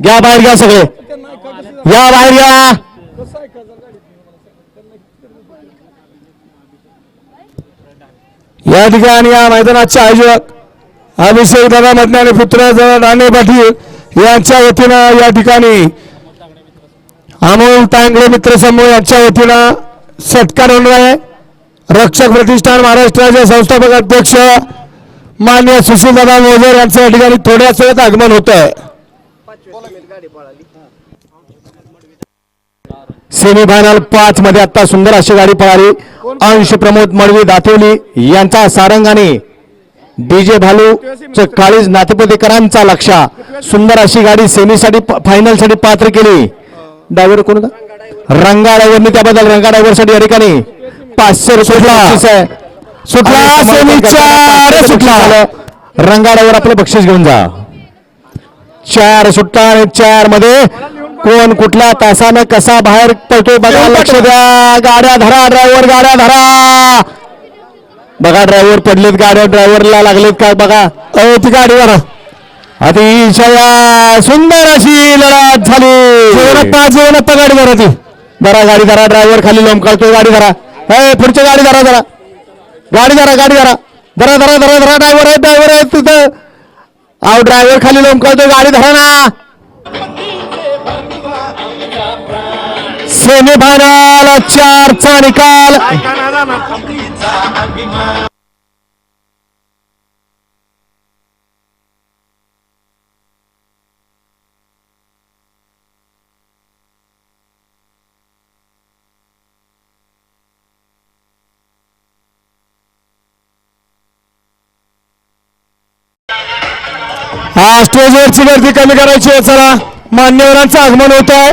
घ्या बाहेर घ्या सगळे या बाहेर घ्या. या ठिकाणी या मैदानाचे आयोजक अभिषेक दादा मधने आणि पुत्र राणे पाटील यांच्या वतीनं या ठिकाणी अमोल तांगडे मित्र समूह यांच्या वतीनं सत्कार होणार आहे. रक्षक प्रतिष्ठान महाराष्ट्राचे संस्थापक अध्यक्ष माननीय सुशीलदादा मोजर यांचं या ठिकाणी थोड्याच वेळात आगमन होत आहे. सेमीफायनल 5 मध्ये आता सुंदर अशी गाडी पळाली. अंश प्रमोद मडवी दातेवली यांचा सारंगाने डीजे भालू काळीज नातेपुतेकरांचा लक्ष सुंदर अशी गाडी सेमीसाठी फायनल साठी पात्र केली. ड्रायव्हर कोण होता? रंगा ड्रायव्हरनी त्याबद्दल रंगा ड्रायव्हर साठी या ठिकाणी 500 रुपये सुटला. सेमीचा सुटला. रंगा ड्रायव्हर आपलं बक्षीस घेऊन जा. 4 सुट्टा आणि 4 मध्ये कोण कुठल्या तासानं कसा बाहेर पडतो बघा. लक्ष द्या. गाड्या धरा ड्रायव्हर गाड्या धरा. बघा ड्रायव्हर पडलेत गाड्या ड्रायव्हरला लागलेत का बघा. ती गाडी धरा. अतिशय सुंदर अशी लढत झाली. 5 गाडी धरा. ती धरा गाडी धरा. ड्रायव्हर खाली लोंबकाळतोय. गाडी धरा. पुढची गाडी धरा. धरा गाडी धरा. गाडी धरा. धरा धरा धरा धरा. ड्रायव्हर आहे ड्रायव्हर आहे तिथं. अहो ड्रायव्हर खाली लोंबकाळतोय. गाडी धरा ना. सेमीफायनल 4चा निकाल. हा स्टेजवरची गर्दी कमी करायची आहे. चला मान्यवरांचं आगमन होत आहे.